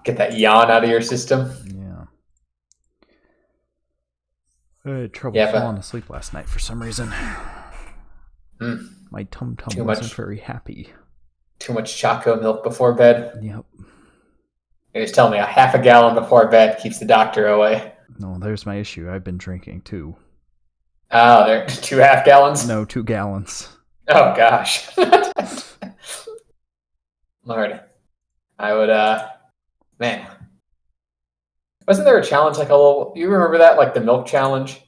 get that yawn out of your system. Yeah. I had trouble Yeah, falling asleep last night for some reason. My tum-tum wasn't very happy. Too much choco milk before bed. Yep. He was telling me a half a gallon before bed keeps the doctor away. No, there's my issue. I've been drinking 2. Oh, there 2 half gallons? No, 2 gallons. Oh gosh. Lord. I would man. Wasn't there a challenge like a little you remember that? Like the milk challenge?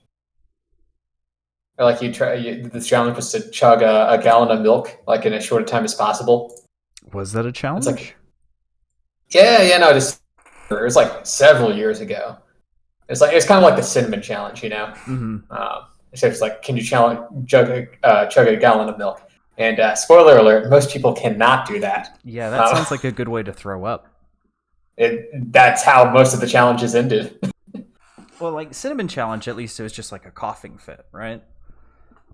Or like this challenge was to chug a gallon of milk like in as short a time as possible. Was that a challenge? It's like, no, just it was like several years ago. It's kind of like the cinnamon challenge, you know. Mm-hmm. So it's like, can you chug a gallon of milk? And spoiler alert, most people cannot do that. Yeah, that sounds like a good way to throw up. That's how most of the challenges ended. Well, like cinnamon challenge, at least it was just like a coughing fit, right?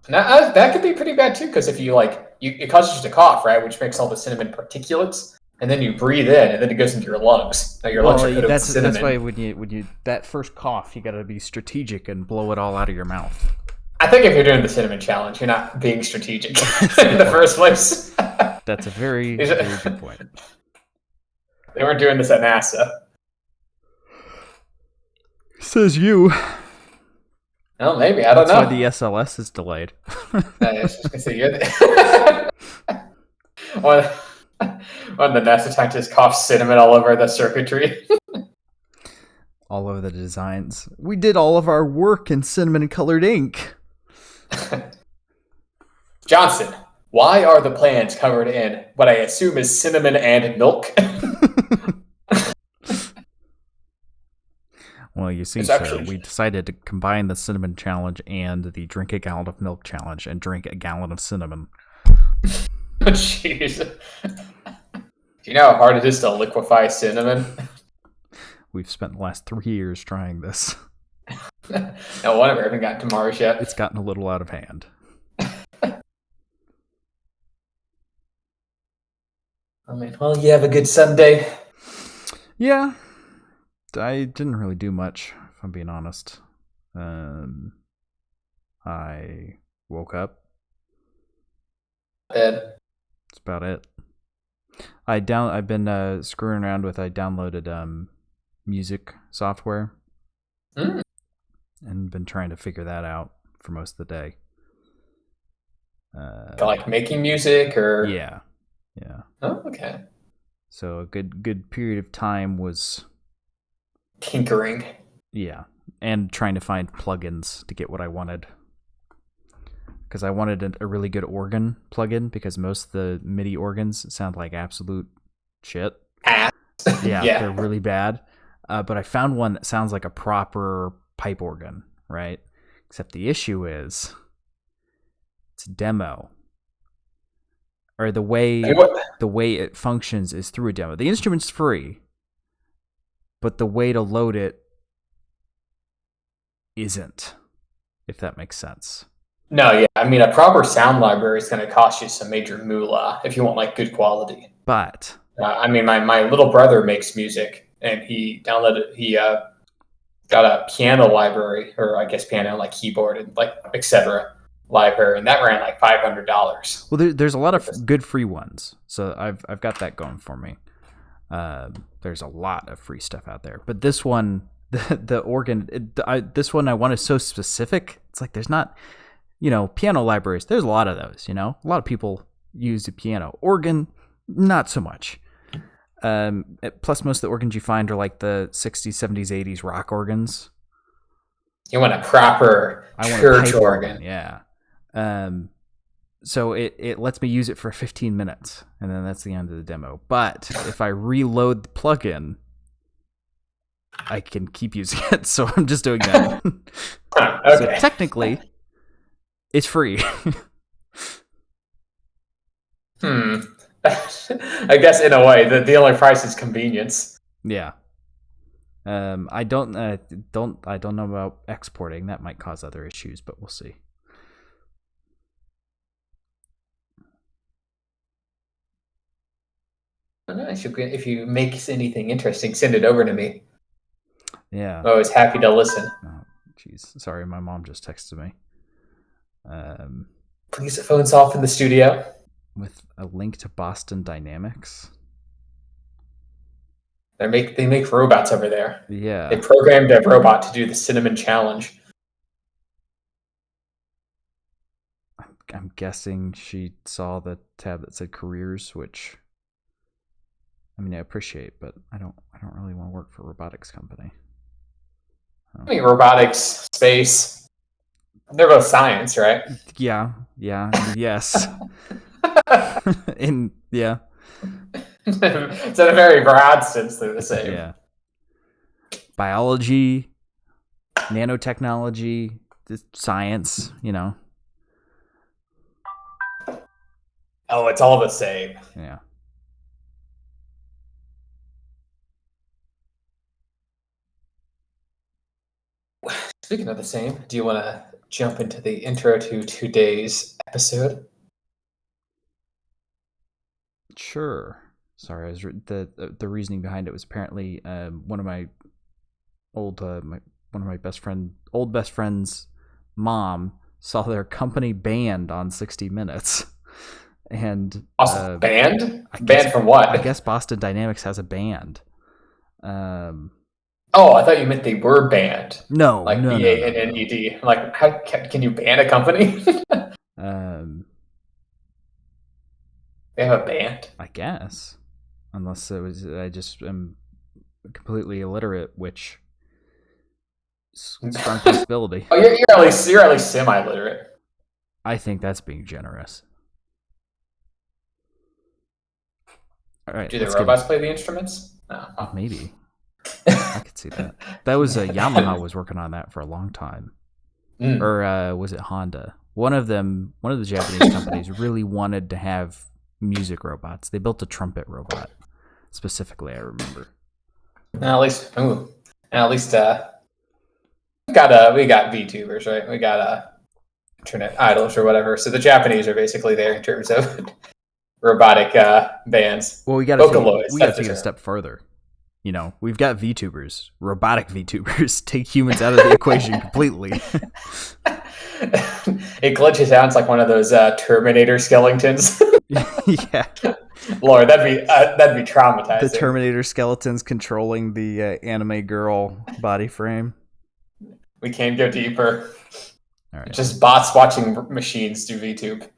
Now, that could be pretty bad too, because if you it causes you to cough, right, which makes all the cinnamon particulates, and then you breathe in, and then it goes into your lungs. Now your lungs are coated with cinnamon. That's why when you that first cough, you got to be strategic and blow it all out of your mouth. I think if you're doing the cinnamon challenge, you're not being strategic in the first place. That's a very, very good point. They weren't doing this at NASA. Says you. Oh, maybe. I don't know. That's why the SLS is delayed. I was just going to say, you're one of the NASA scientists coughs cinnamon all over the circuitry. All over the designs. We did all of our work in cinnamon-colored ink. Johnson, why are the plans covered in what I assume is cinnamon and milk? Well, you see, sir, we decided to combine the cinnamon challenge and the drink a gallon of milk challenge and drink a gallon of cinnamon. Jeez. Do you know how hard it is to liquefy cinnamon? We've spent the last 3 years trying this. No wonder we haven't gotten to Mars yet. It's gotten a little out of hand. I mean, well, you have a good Sunday. Yeah. I didn't really do much, if I'm being honest. I woke up. Bed. That's about it. I've been screwing around with. I downloaded music software and been trying to figure that out for most of the day. Like making music, or yeah. Oh, okay. So a good period of time was tinkering. Yeah, and trying to find plugins to get what I wanted. Because I wanted a really good organ plugin, because most of the MIDI organs sound like absolute shit. Yeah, they're really bad. But I found one that sounds like a proper pipe organ, right? Except the issue is it's a demo. Or the way it functions is through a demo. The instrument's free, but the way to load it isn't, if that makes sense. No, yeah. I mean, a proper sound library is going to cost you some major moolah if you want like good quality. But I mean, my little brother makes music, and he got a piano library, or I guess piano, like keyboard and like etc. library, and that ran like $500. Well, there's a lot of good free ones, so I've got that going for me. There's a lot of free stuff out there, but this one, the organ, this one I wanted so specific. It's like there's not, piano libraries. There's a lot of those. A lot of people use the piano. Organ, not so much. Plus, most of the organs you find are like the 60s, 70s, 80s rock organs. You want a proper church organ. Yeah. So it lets me use it for 15 minutes, and then that's the end of the demo. But if I reload the plugin, I can keep using it, so I'm just doing that. Okay. So technically, it's free. I guess in a way, the only price is convenience. Yeah. I don't know about exporting. That might cause other issues, but we'll see. Oh, nice. If you make anything interesting, send it over to me. Yeah. I'm always happy to listen. Oh, jeez. Sorry, my mom just texted me. Please, phone's off in the studio. With a link to Boston Dynamics. They make robots over there. Yeah. They programmed a robot to do the cinnamon challenge. I'm guessing she saw the tab that said careers, which I mean I appreciate, but I don't really want to work for a robotics company. I mean, robotics, space, they're both science, right? Yeah, yes. Yeah. It's in a very broad sense they're the same. Yeah. Biology, nanotechnology, science, Oh, it's all the same. Yeah. Speaking of the same, do you want to jump into the intro to today's episode? Sure. Sorry, the reasoning behind it was apparently one of my old best friend's mom saw their company banned on 60 Minutes. And also banned? Banned from what? I guess Boston Dynamics has a band. Oh, I thought you meant they were banned. No, like no, BANNED. Like, how can you ban a company? They have a band? I guess, unless I just am completely illiterate, which is a strong possibility. Oh, you're at least semi-literate. I think that's being generous. All right. Do the robots play the instruments? No. Oh, maybe. I could see that. That was Yamaha was working on that for a long time. Or was it Honda? One of the Japanese companies really wanted to have music robots. They built a trumpet robot specifically, I remember. At least we got VTubers, right? We got internet idols or whatever. So the Japanese are basically there in terms of robotic bands. Well, we got to take it a step further. We've got VTubers, robotic VTubers. Take humans out of the equation completely. It glitches out. It's like one of those Terminator skeletons. Yeah, Lord, that'd be traumatizing. The Terminator skeletons controlling the anime girl body frame. We can't go deeper. All right, just bots watching machines do VTube.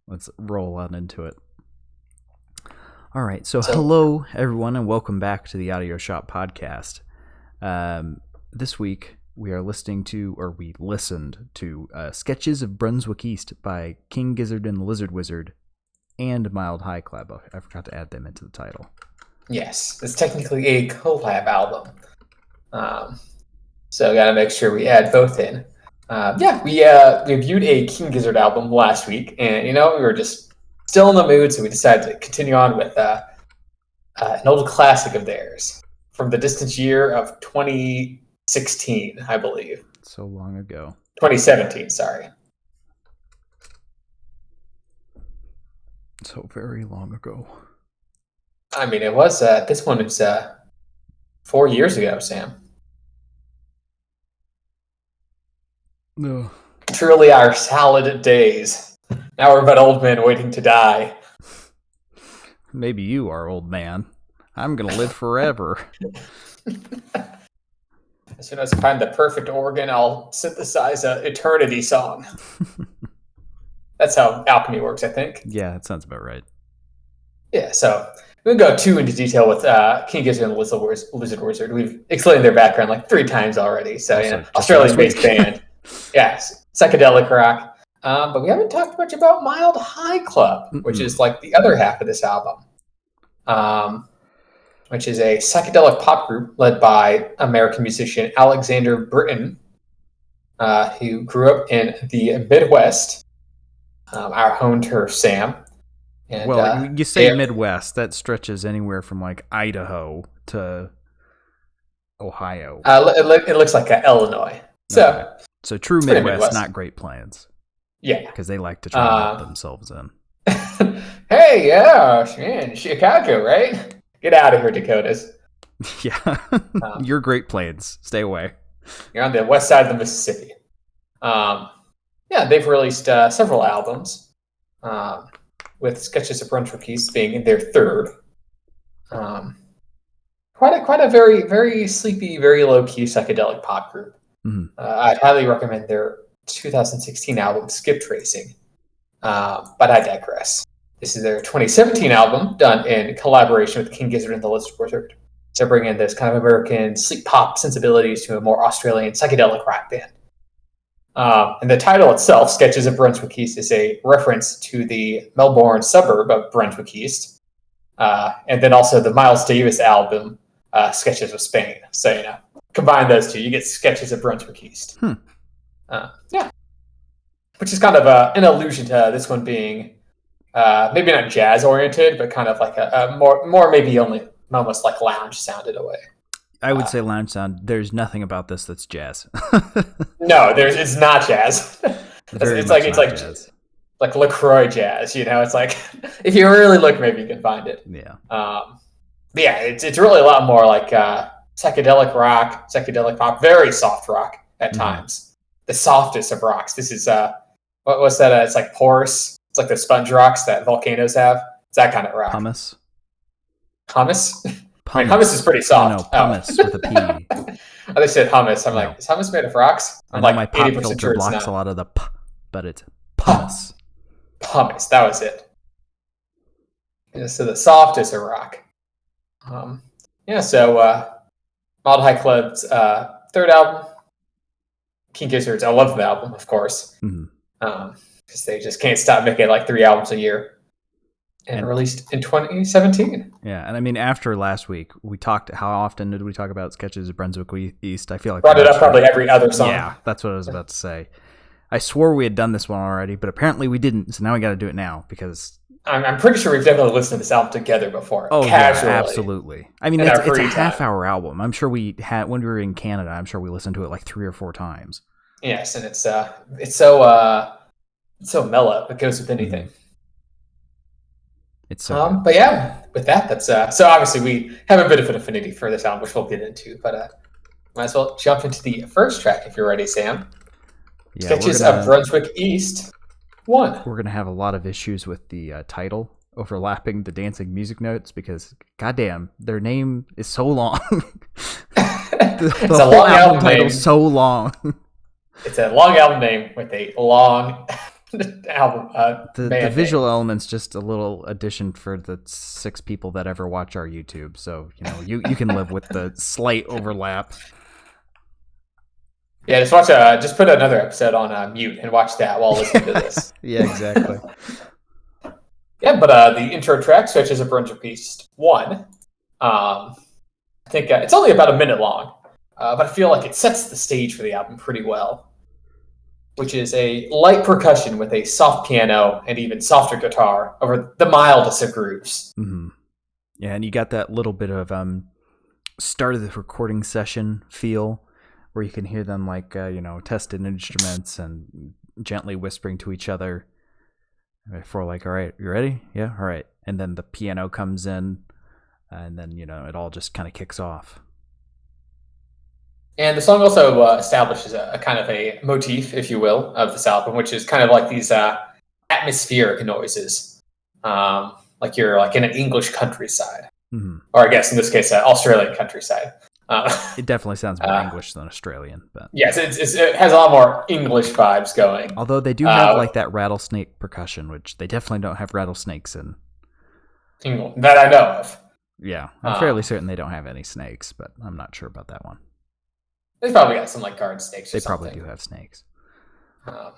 Let's roll on into it. All right, so hello everyone, and welcome back to the Audio Shop podcast. This week we listened to Sketches of Brunswick East by King Gizzard and the Lizard Wizard and Mild High Club. I forgot to add them into the title. Yes, it's technically a collab album, so got to make sure we add both in. We reviewed a King Gizzard album last week, and we were just still in the mood, so we decided to continue on with an old classic of theirs from the distant year of 2016, I believe. So long ago. 2017, sorry. So very long ago. I mean, it was, this one is 4 years ago, Sam. No. Truly our salad days. Now we're but old men waiting to die. Maybe you are, old man. I'm going to live forever. As soon as I find the perfect organ, I'll synthesize an eternity song. That's how alchemy works, I think. Yeah, that sounds about right. Yeah, so we won't go too into detail with King Gizzard and the Lizard Wizard. We've explained their background like 3 times already. So, Australian-based band. Yes, psychedelic rock. But we haven't talked much about Mild High Club, which is like the other half of this album, which is a psychedelic pop group led by American musician Alexander Britton, who grew up in the Midwest, our home turf, Sam. And, well, you say Midwest, that stretches anywhere from like Idaho to Ohio. It looks like Illinois. So true Midwest, not Great Plains. Yeah. Because they like to try to put themselves in. Hey, yeah, man, Chicago, right? Get out of here, Dakotas. Yeah. Um, You're Great Plains. Stay away. you're on the west side of the Mississippi. Um, yeah, they've released several albums, um, with Sketches of Brunswick East being their third. Um, quite a very very sleepy, very low key psychedelic pop group. Mhm. I'd highly recommend their 2016 album Skip Tracing, but I digress. This is their 2017 album done in collaboration with King Gizzard and the Lizard. So bringing this kind of American sleep pop sensibilities to a more Australian psychedelic rock band. And the title itself, Sketches of Brunswick East, is a reference to the Melbourne suburb of Brunswick East, and then also the Miles Davis album, Sketches of Spain. So, combine those two, you get Sketches of Brunswick East. Yeah, which is kind of an allusion to this one being maybe not jazz oriented, but kind of like a more maybe only almost like lounge sound in a way. I would say lounge sound. There's nothing about this that's jazz. No, it's not jazz. it's like jazz. like LaCroix jazz. It's like if you really look, maybe you can find it. Yeah. But yeah, it's really a lot more like psychedelic rock, psychedelic pop, very soft rock at times. The softest of rocks. This is what's that? It's like porous. It's like the sponge rocks that volcanoes have. It's that kind of rock. Pumice. Hummus. Pumice. Hummus is pretty soft. No, pumice with a P. They said hummus. I'm like, is hummus made of rocks? I'm I know like, my pop 80% filter sure it's blocks not. a lot of the p, but it's pumice. Pumice. That was it. Yeah, so the softest of rock. So Mild High Club's third album, King Gizzards. I love the album, of course, because they just can't stop making like 3 albums a year. And released in 2017. Yeah, and I mean, after last week, we talked. How often did we talk about Sketches of Brunswick East? I feel like brought it up probably every other song. Yeah, that's what I was about to say. I swore we had done this one already, but apparently we didn't. So now we got to do it now because I'm pretty sure we've definitely listened to this album together before. Oh, casually. Yeah, absolutely. I mean, it's a half-hour album. I'm sure we had when we were in Canada. I'm sure we listened to it like 3 or 4 times. Yes, and it's so mellow. It goes with anything. It's so but yeah, with that's so obviously we have a bit of an affinity for this album, which we'll get into. But might as well jump into the first track if you're ready, Sam. Yeah, Sketches of Brunswick East 1. We're gonna have a lot of issues with the title overlapping the dancing music notes because, goddamn, their name is so long. the whole long album title is so long. It's a long album name with a long album. The visual element's just a little addition for the 6 people that ever watch our YouTube. So you can live with the slight overlap. Yeah, just put another episode on mute and watch that while listening to this. Yeah, exactly. Yeah, but the intro track, Sketches of Brunswick East 1. I think it's only about a minute long, but I feel like it sets the stage for the album pretty well, which is a light percussion with a soft piano and even softer guitar over the mildest of grooves. Mm-hmm. Yeah, and you got that little bit of start of the recording session feel where you can hear them like, testing instruments and gently whispering to each other before like, all right, you ready? Yeah, all right. And then the piano comes in and then, it all just kind of kicks off. And the song also establishes a kind of a motif, if you will, of this album, which is kind of like these atmospheric noises, like you're like in an English countryside, or I guess in this case, Australian countryside. It definitely sounds more English than Australian, but yes, it has a lot more English vibes going. Although they do have like that rattlesnake percussion, which they definitely don't have rattlesnakes in England that I know of. Yeah, I'm fairly certain they don't have any snakes, but I'm not sure about that one. They probably got some like garden snakes. They probably do have snakes. But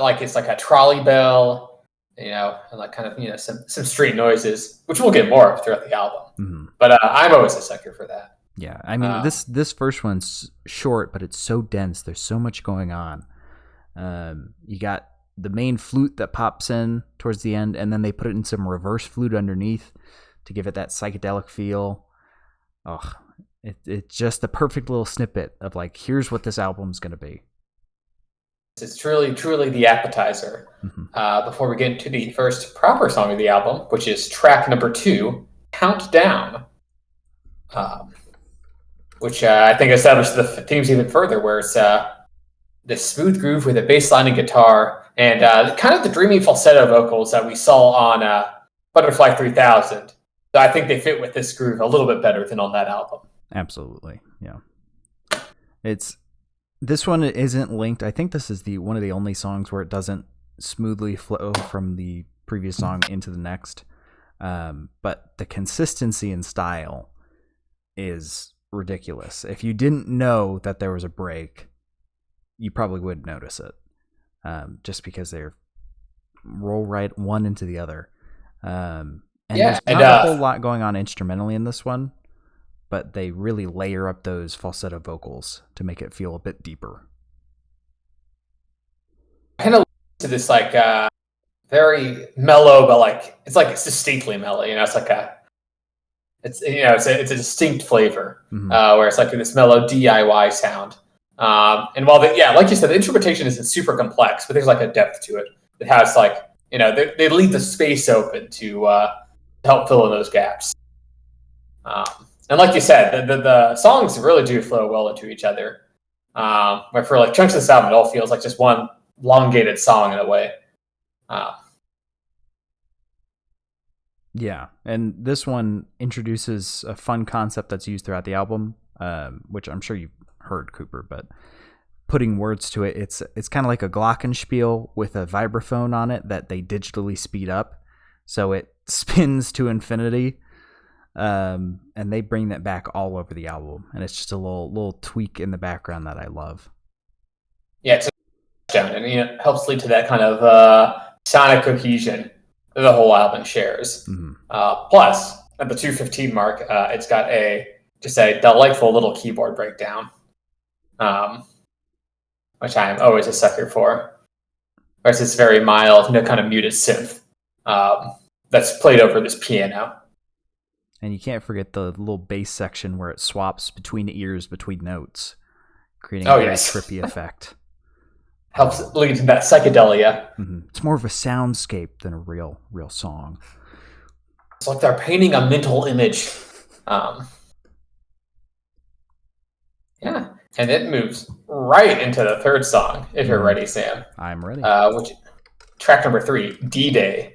like it's like a trolley bell, and like kind of some street noises, which we'll get more of throughout the album. Mm-hmm. But I'm always a sucker for that. Yeah, I mean this first one's short, but it's so dense. There's so much going on. You got the main flute that pops in towards the end, and then they put it in some reverse flute underneath to give it that psychedelic feel. Oh, it's just the perfect little snippet of like, here's what this album's gonna be. This is truly the appetizer. Before we get into the first proper song of the album, which is track number 2, Countdown, which I think established the themes even further, where it's this smooth groove with a bass line and guitar, and kind of the dreamy falsetto vocals that we saw on Butterfly 3000. So I think they fit with this groove a little bit better than on that album. Absolutely, yeah. This one isn't linked. I think this is one of the only songs where it doesn't smoothly flow from the previous song into the next. But the consistency and style is ridiculous. If you didn't know that there was a break, you probably wouldn't notice it. Just because they roll right one into the other. And there's not a whole lot going on instrumentally in this one, but they really layer up those falsetto vocals to make it feel a bit deeper. Kind of to this like very mellow, but it's distinctly mellow. It's a distinct flavor where it's like this mellow DIY sound. And while like you said, the instrumentation isn't super complex, but there's like a depth to it. It has they leave the space open to help fill in those gaps. And like you said, the songs really do flow well into each other. Where for chunks of this album, it all feels like just one elongated song in a way. Yeah, and this one introduces a fun concept that's used throughout the album, which I'm sure you've heard, Cooper, but putting words to it, it's kind of like a glockenspiel with a vibraphone on it that they digitally speed up, so it spins to infinity. And they bring that back all over the album, and it's just a little tweak in the background that I love. Yeah, it's and it helps lead to that kind of sonic cohesion that the whole album shares. Plus, at the 2:15 mark, it's got a delightful little keyboard breakdown, which I am always a sucker for. Whereas this very mild, kind of muted synth that's played over this piano. And you can't forget the little bass section where it swaps between ears, between notes, creating a very trippy effect. Helps lead to that psychedelia. It's more of a soundscape than a real song. It's like they're painting a mental image. Yeah, and it moves right into the third song, if you're ready, Sam. I'm ready. Track number 3, D-Day.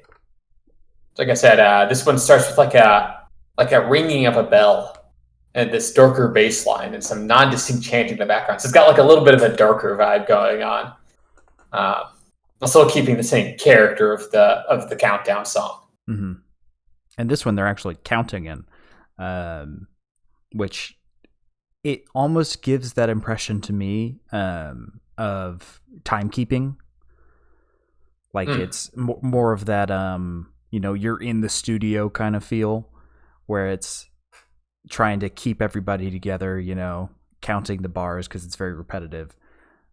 Like I said, this one starts with like a ringing of a bell and this darker bass line and some non-distinct chanting in the background. So it's got a little bit of a darker vibe going on. Also keeping the same character of the countdown song. And this one they're actually counting in, which it almost gives that impression to me of timekeeping. It's more of that, you're in the studio kind of feel, where it's trying to keep everybody together, counting the bars because it's very repetitive.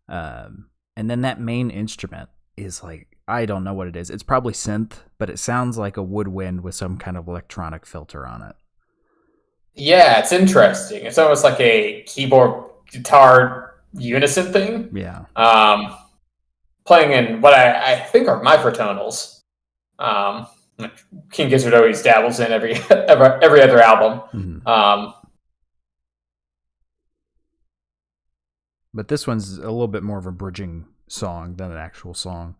And then that main instrument is I don't know what it is. It's probably synth, but it sounds like a woodwind with some kind of electronic filter on it. Yeah, it's interesting. It's almost like a keyboard guitar unison thing. Yeah. Playing in what I think are microtonals. King Gizzard always dabbles in every other album. But this one's a little bit more of a bridging song than an actual song.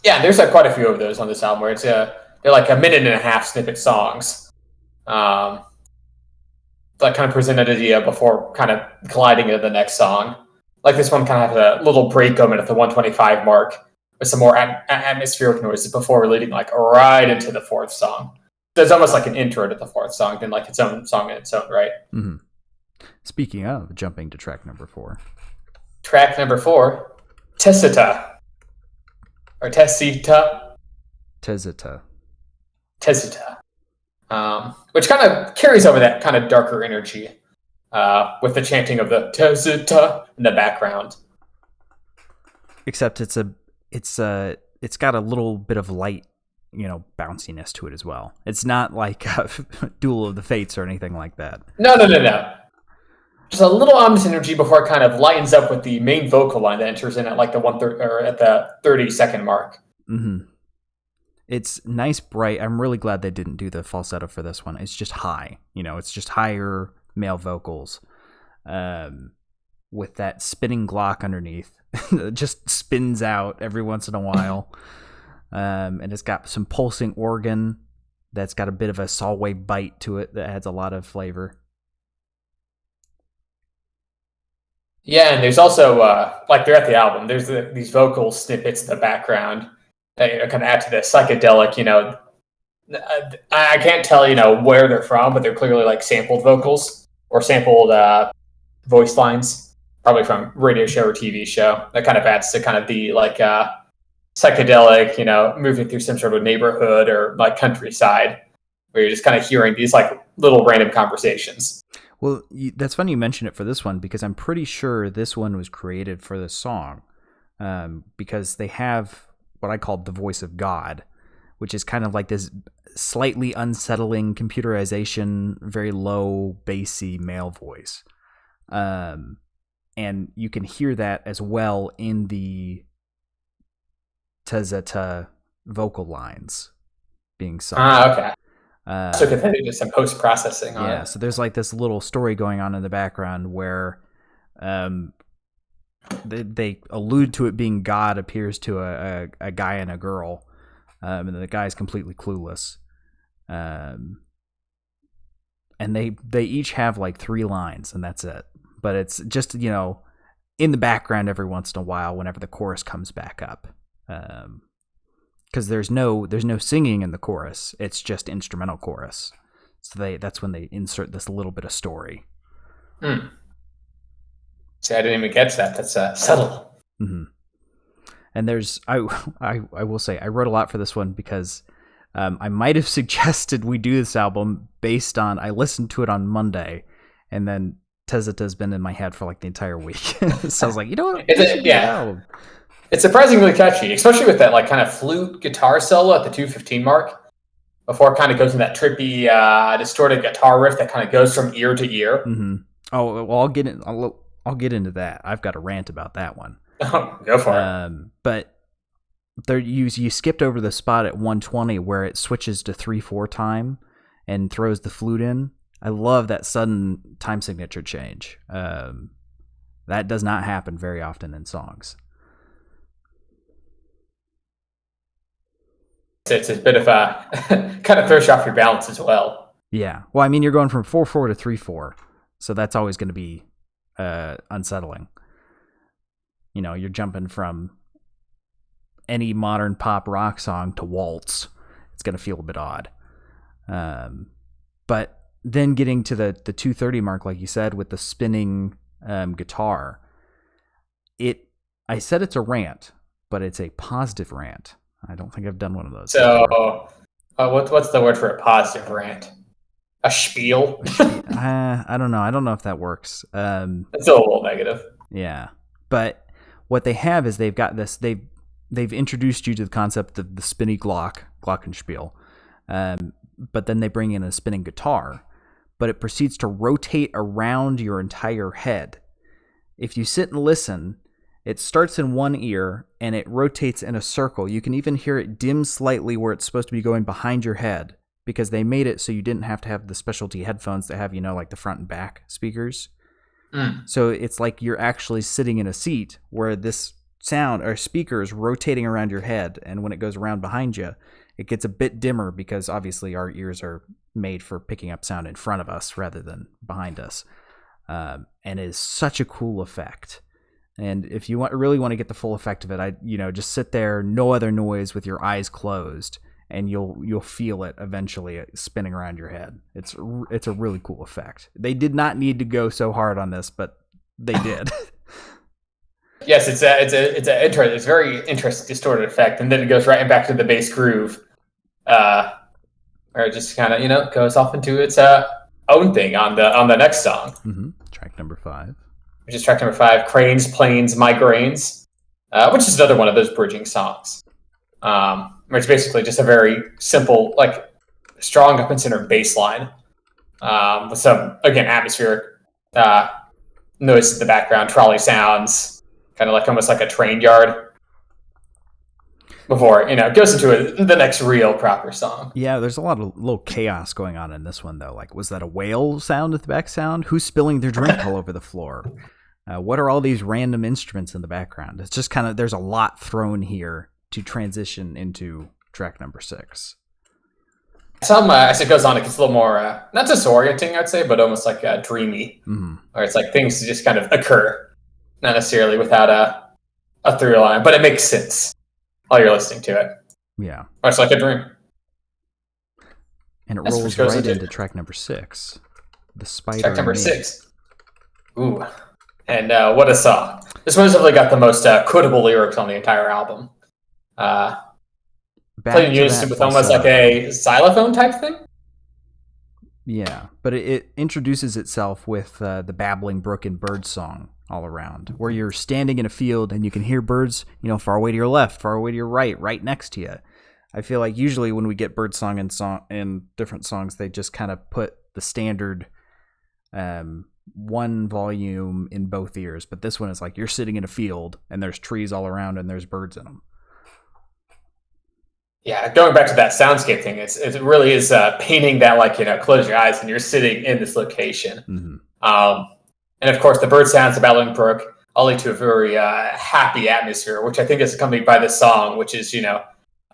Yeah, there's quite a few of those on this album where they're like a minute and a half snippet songs. That kind of present an idea before kind of gliding into the next song. Like this one kind of has a little break moment at the 125 mark with some more atmospheric noises before leading right into the fourth song. So it's almost like an intro to the fourth song, then its own song in its own right. Speaking of, jumping to track number 4. Track number 4, Tessita. Or Tessita. Tessita. Which kind of carries over that kind of darker energy with the chanting of the Tessita in the background. Except it's got a little bit of light, bounciness to it as well. It's not like Duel of the Fates or anything like that. No. just a little ominous energy before it kind of lightens up with the main vocal line that enters in at like the 1/3 or at the 30-second mark. Mm-hmm. It's nice, bright. I'm really glad they didn't do the falsetto for this one. It's just high. It's just higher male vocals, with that spinning Glock underneath. It just spins out every once in a while. And it's got some pulsing organ that's got a bit of a saw wave bite to it that adds a lot of flavor. Yeah, and there's also, like they're at the album, there's these vocal snippets in the background that kind of add to the psychedelic, I can't tell, where they're from, but they're clearly like sampled vocals or sampled voice lines, probably from radio show or TV show. That kind of adds to kind of the like psychedelic, moving through some sort of neighborhood or like countryside where you're just kind of hearing these like little random conversations. Well, that's funny you mention it for this one, because I'm pretty sure this one was created for this song, because they have what I called the voice of God, which is kind of like this slightly unsettling computerization, very low, bassy male voice. And you can hear that as well in the Tazeta vocal lines being sung. Okay. So they did some post-processing on it. So there's like this little story going on in the background where they allude to it being God appears to a guy and a girl, and the guy's completely clueless. And they each have like 3 lines, and that's it. But it's just, in the background every once in a while whenever the chorus comes back up. Because there's no singing in the chorus. It's just instrumental chorus. So that's when they insert this little bit of story. See, I didn't even catch that. That's subtle. Mm-hmm. And there's I will say I wrote a lot for this one because I might have suggested we do this album based on I listened to it on Monday, and then Tezita's been in my head for like the entire week. So I was like, what? It's surprisingly catchy, especially with that like kind of flute guitar solo at the 2:15 mark, before it kind of goes in that trippy, distorted guitar riff that kind of goes from ear to ear. Mm-hmm. Oh well, I'll get into that. I've got a rant about that one. Go for it. But there, you skipped over the spot at 120 where it switches to 3/4 time and throws the flute in. I love that sudden time signature change. That does not happen very often in songs. It's a bit of a kind of throws you off your balance as well. Yeah. Well, I mean, you're going from 4/4 to 3/4, so that's always going to be unsettling. You're jumping from any modern pop rock song to waltz. It's going to feel a bit odd. But then getting to the 2:30 mark, like you said, with the spinning guitar, I said it's a rant, but it's a positive rant. I don't think I've done one of those. So, what's the word for a positive rant? A spiel? I don't know. I don't know if that works. It's a little negative. Yeah, but what they have is they've got this. They've introduced you to the concept of the spinny glockenspiel, but then they bring in a spinning guitar, but it proceeds to rotate around your entire head. If you sit and listen, it starts in one ear and it rotates in a circle. You can even hear it dim slightly where it's supposed to be going behind your head, because they made it so you didn't have to have the specialty headphones that have, like the front and back speakers. So it's like you're actually sitting in a seat where this sound or speaker is rotating around your head, and when it goes around behind you, it gets a bit dimmer because obviously our ears are made for picking up sound in front of us rather than behind us. And it is such a cool effect. And if you really want to get the full effect of it, just sit there, no other noise, with your eyes closed, and you'll feel it eventually spinning around your head. It's a really cool effect. They did not need to go so hard on this, but they did. Yes, it's a very interesting distorted effect, and then it goes right back to the bass groove, where it just kind of goes off into its own thing on the next song. Mm-hmm. Track number 5. Which is track number 5, Cranes, Planes, Migraines, which is another one of those bridging songs. Where it's basically just a very simple, like, strong up and center bass line, with some, again, atmospheric noise in the background, trolley sounds, kind of like almost like a train yard. Before, it goes into the next real proper song. Yeah, there's a lot of little chaos going on in this one, though. Like, was that a whale sound at the back sound? Who's spilling their drink all over the floor? What are all these random instruments in the background? It's just kind of, there's a lot thrown here to transition into track number 6. Some, as it goes on, it gets a little more, not disorienting, I'd say, but almost like dreamy. Mm-hmm. Or it's like things just kind of occur, not necessarily without a through line, but it makes sense while you're listening to it. Yeah. Or it's like a dream. And it rolls right into track number 6. The Spider. Track number 6. Ooh. And what a song. This one's definitely got the most quotable lyrics on the entire album. Played in unison with almost like a xylophone type thing? Yeah, but it introduces itself with the babbling brook and bird song all around, where you're standing in a field and you can hear birds, far away to your left, far away to your right next to you. I feel like usually when we get bird song in different songs, they just kind of put the standard one volume in both ears. But this one is like you're sitting in a field and there's trees all around and there's birds in them. Yeah, going back to that soundscape thing, it really is painting that close your eyes and you're sitting in this location. Mm-hmm. And of course, the bird sounds, the babbling brook, all lead to a very happy atmosphere, which I think is accompanied by this song, which is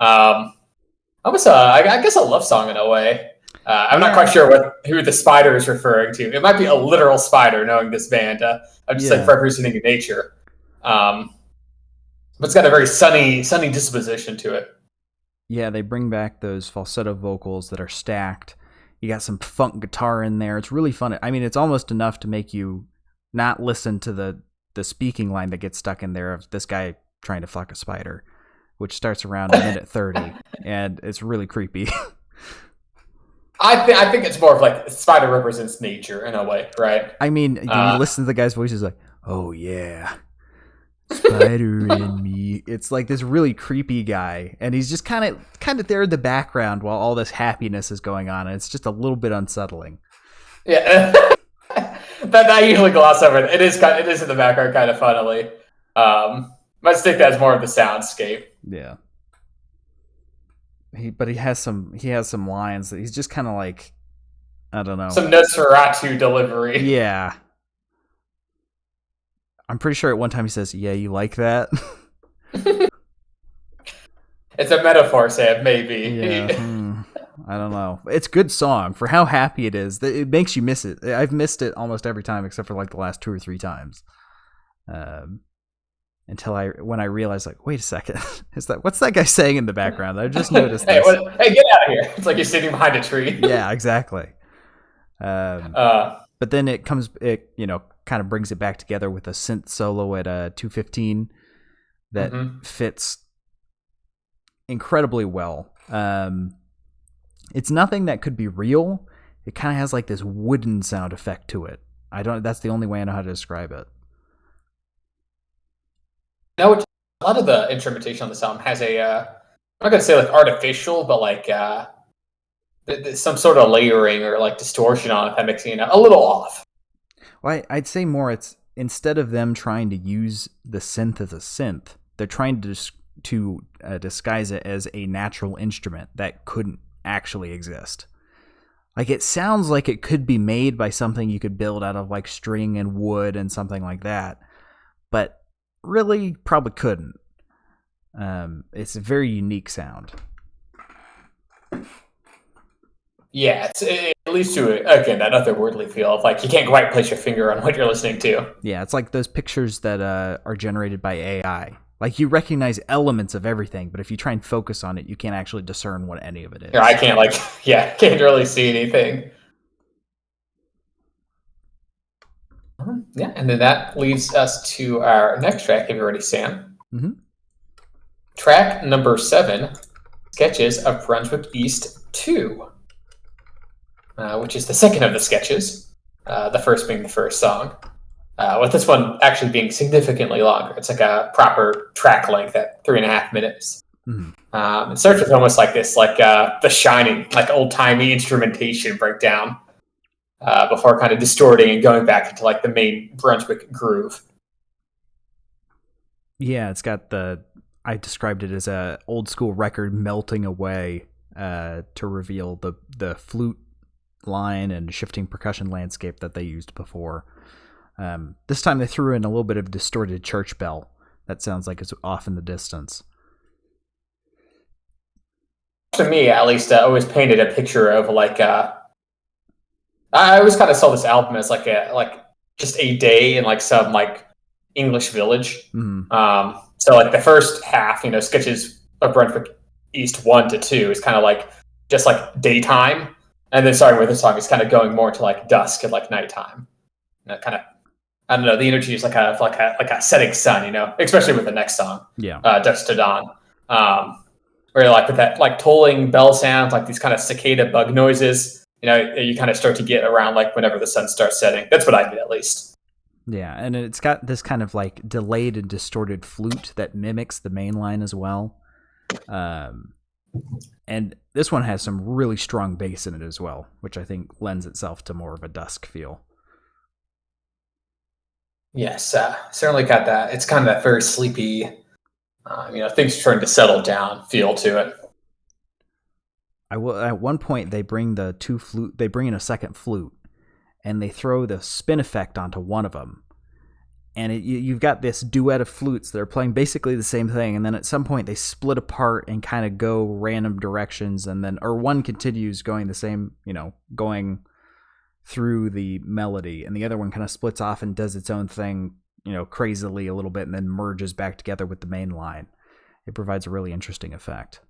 almost I guess a love song in a way. I'm not quite sure who the spider is referring to. It might be a literal spider, knowing this band. I'm just representing nature. But it's got a very sunny disposition to it. Yeah, they bring back those falsetto vocals that are stacked. You got some funk guitar in there. It's really fun. I mean, it's almost enough to make you not listen to the speaking line that gets stuck in there of this guy trying to fuck a spider, which starts around a minute 30, and it's really creepy. I think it's more of like spider represents nature in a way, right? I mean, you listen to the guy's voice, he's like, oh yeah, spider in me. It's like this really creepy guy, and he's just kind of there in the background while all this happiness is going on, and it's just a little bit unsettling. Yeah, that I usually gloss over. It is in the background, kind of funnily. Let's take that as more of the soundscape. Yeah. But he has some lines that he's just kind of like, I don't know. Some Nosferatu delivery. Yeah. I'm pretty sure at one time he says, yeah, you like that? It's a metaphor, Sam, maybe. Yeah. I don't know. It's a good song for how happy it is. It makes you miss it. I've missed it almost every time except for like the last 2 or 3 times. Until when I realized, like, wait a second, what's that guy saying in the background? I just noticed this. Hey, get out of here! It's like you're sitting behind a tree. Yeah, exactly. But then it kind of brings it back together with a synth solo at 2:15 that fits incredibly well. It's nothing that could be real. It kind of has like this wooden sound effect to it. That's the only way I know how to describe it. No, a lot of the instrumentation on this album has I'm not gonna say like artificial, but like some sort of layering or like distortion on it that makes it a little off. Well, I'd say more. It's instead of them trying to use the synth as a synth, they're trying to disguise it as a natural instrument that couldn't actually exist. Like it sounds like it could be made by something you could build out of like string and wood and something like that, but really probably couldn't. It's a very unique sound. Yeah, it leads to again that otherworldly feel of like you can't quite place your finger on what you're listening to. Yeah, it's like those pictures that are generated by AI. Like you recognize elements of everything, but if you try and focus on it, you can't actually discern what any of it is. Yeah, I can't can't really see anything. Yeah, and then that leads us to our next track. Have you ready, Sam? Mm-hmm. Track number 7, Sketches of Brunswick East 2, which is the second of the sketches, the first being the first song, with this one actually being significantly longer. It's like a proper track length at 3.5 minutes. Mm-hmm. It starts with almost like this, like The Shining, like old-timey instrumentation breakdown. before kind of distorting and going back into like the main Brunswick groove. Yeah, it's got I described it as a old school record melting away to reveal the flute line and shifting percussion landscape that they used before. This time they threw in a little bit of distorted church bell that sounds like it's off in the distance. To me, at least, always painted a picture of like I always kind of saw this album as like just a day in like some like English village. Mm-hmm. So like the first half, Sketches of Brunswick East 1 to 2 is kind of like just like daytime, and then starting with this song is kind of going more to like dusk and like nighttime. Kind of, I don't know, the energy is like a setting sun, especially with the next song, Yeah, Dusk to Dawn. Where like with that like tolling bell sounds, like these kind of cicada bug noises, you kind of start to get around like whenever the sun starts setting. That's what I did, at least. Yeah, and it's got this kind of like delayed and distorted flute that mimics the main line as well. And this one has some really strong bass in it as well, which I think lends itself to more of a dusk feel. Yes, certainly got that. It's kind of that very sleepy, things starting to settle down feel to it. At one point they bring they bring in a second flute, and they throw the spin effect onto one of them. And you've got this duet of flutes that are playing basically the same thing, and then at some point they split apart and kind of go random directions, or one continues going the same, going through the melody, and the other one kind of splits off and does its own thing, crazily a little bit, and then merges back together with the main line. It provides a really interesting effect.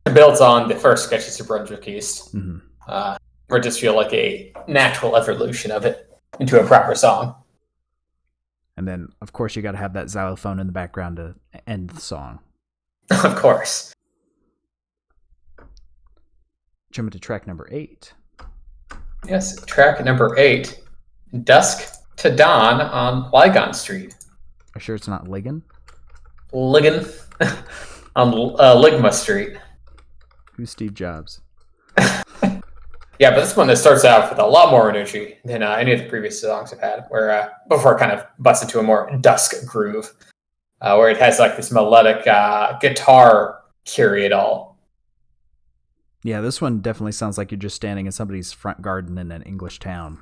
It builds on the first Sketches of Brunswick East. Mm-hmm. Or just feel like a natural evolution of it into a proper song. And then, of course, you got to have that xylophone in the background to end the song. Of course. Jump into track number 8. Yes, track number 8. Dusk to Dawn on Lygon Street. Are you sure it's not Ligon? Ligon on Ligma Street. Who's Steve Jobs? Yeah, but this one that starts out with a lot more energy than any of the previous songs I've had, where before it kind of busts into a more dusk groove, where it has like this melodic guitar carry it all. Yeah, this one definitely sounds like you're just standing in somebody's front garden in an English town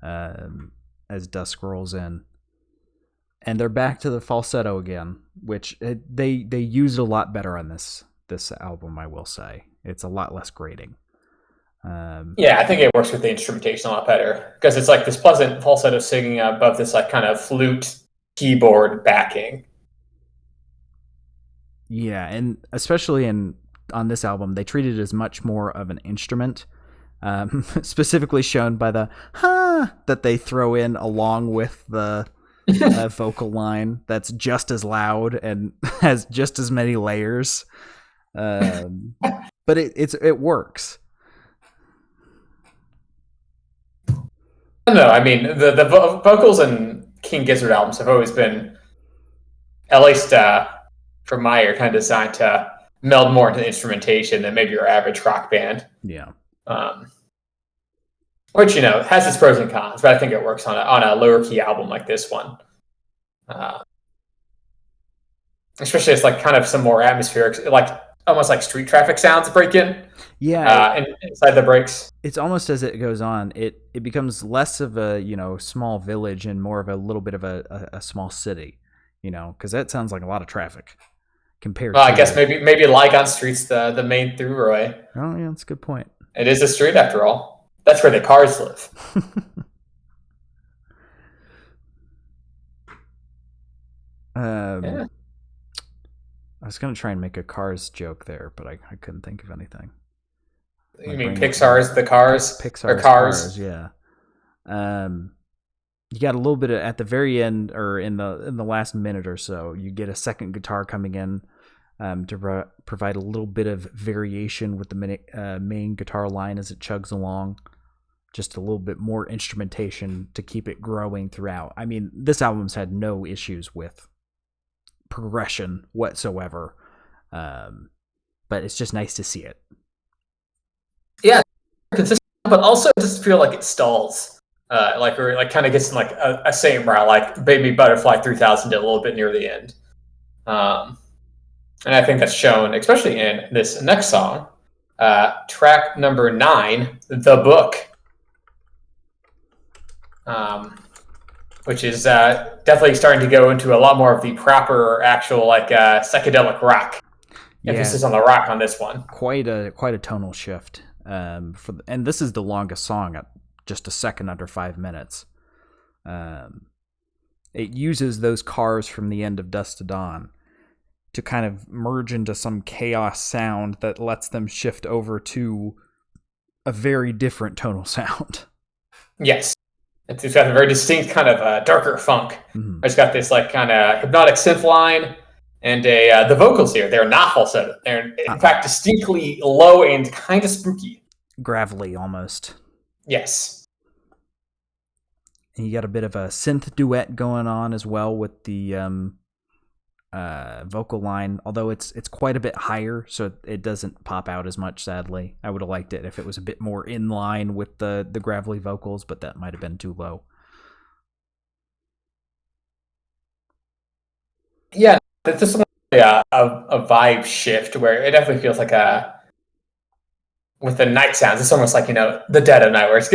as dusk rolls in. And they're back to the falsetto again, which they used a lot better on this album, I will say. It's a lot less grating. Yeah, I think it works with the instrumentation a lot better because it's like this pleasant falsetto singing above this like kind of flute keyboard backing. Yeah, and especially on this album, they treat it as much more of an instrument, specifically shown by the "ha" that they throw in along with the vocal line. That's just as loud and has just as many layers, but it works. No, I mean the vocals in King Gizzard albums have always been, at least from my ear, kind of designed to meld more into the instrumentation than maybe your average rock band. Yeah. Which has its pros and cons, but I think it works on a lower key album like this one. Especially it's like kind of some more atmospheric, like almost like street traffic sounds break in. Yeah, inside the breaks. It's almost as it goes on, it becomes less of a small village and more of a little bit of a small city, because that sounds like a lot of traffic compared. Well, I guess maybe Lygon Street's the main throughway. Oh yeah, that's a good point. It is a street after all. That's where the cars live. Yeah. I was gonna try and make a Cars joke there, but I couldn't think of anything. You mean Pixar's The Cars? Pixar's Cars, yeah. You got a little bit at the very end, or in the last minute or so, you get a second guitar coming in to provide a little bit of variation with the main guitar line as it chugs along. Just a little bit more instrumentation to keep it growing throughout. I mean, this album's had no issues with progression whatsoever, but it's just nice to see it. Yeah, consistent, but also it doesn't feel like it stalls. Or like kind of gets in like a same route, like Baby Butterfly 3000 did a little bit near the end. And I think that's shown, especially in this next song, track number 9, The Book, which is definitely starting to go into a lot more of the proper, actual like psychedelic rock. Yeah, emphasis on the rock on this one. Quite a tonal shift. And this is the longest song at just a second under 5 minutes. It uses those cars from the end of Dusk to Dawn to kind of merge into some chaos sound that lets them shift over to a very different tonal sound. Yes. It's got a very distinct kind of darker funk. Mm-hmm. It's got this like kind of hypnotic synth line, and the vocals here, they're not falsetto. They're in fact distinctly low and kind of spooky. Gravelly almost. Yes. And you got a bit of a synth duet going on as well with the vocal line, although it's quite a bit higher, so it doesn't pop out as much, sadly. I would have liked it if it was a bit more in line with the gravelly vocals, but that might have been too low. Yeah, it's just a vibe shift where it definitely feels like with the night sounds, it's almost like, the dead of night, where it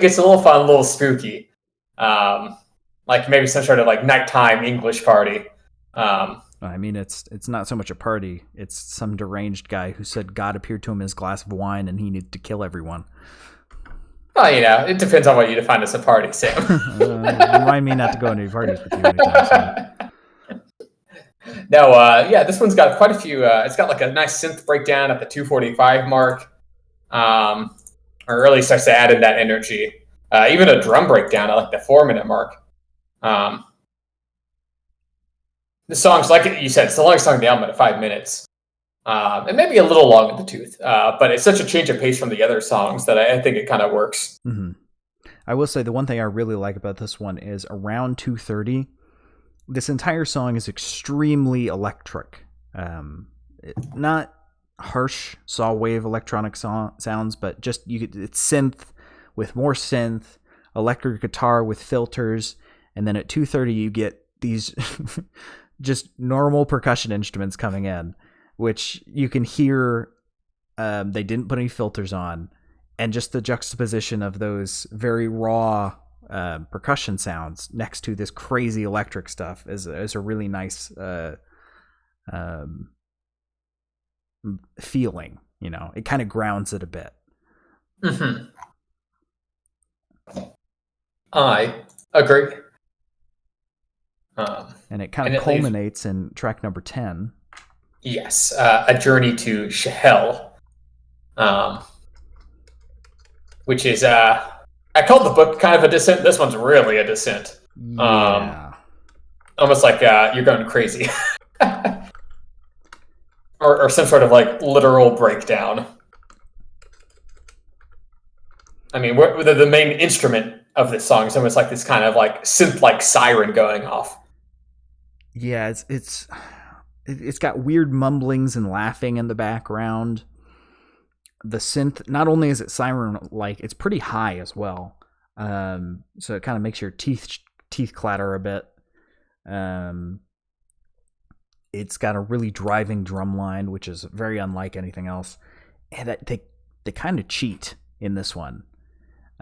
gets a little fun, a little spooky. Like maybe some sort of like nighttime English party. I mean, it's not so much a party. It's some deranged guy who said God appeared to him in his glass of wine and he needed to kill everyone. Well, it depends on what you define as a party, Sam. Remind me not to go to any parties with you anytime soon. No, this one's got quite a few. It's got like a nice synth breakdown at the 2:45 mark. Or really starts to add in that energy. Even a drum breakdown at like the 4-minute mark. The song's, like you said, it's the longest song on the album at 5 minutes. It may be a little long in the tooth, but it's such a change of pace from the other songs that I think it kind of works. Mm-hmm. I will say the one thing I really like about this one is around 2:30, this entire song is extremely electric. Not harsh saw wave electronic sounds, but just it's synth with more synth, electric guitar with filters, and then at 2:30 you get these just normal percussion instruments coming in, which you can hear. They didn't put any filters on, and just the juxtaposition of those very raw percussion sounds next to this crazy electric stuff is a really nice feeling. It kind of grounds it a bit. Mm-hmm. I agree. And it kind of culminates in track number 10. Yes, A Journey to Shahel, which is, I called the book kind of a descent. This one's really a descent. Yeah. Almost like you're going crazy. or some sort of like literal breakdown. I mean, the main instrument of this song is almost like this kind of like synth-like siren going off. Yeah, it's got weird mumblings and laughing in the background. The synth, not only is it siren-like, it's pretty high as well. So it kind of makes your teeth clatter a bit. It's got a really driving drum line, which is very unlike anything else. And they kind of cheat in this one.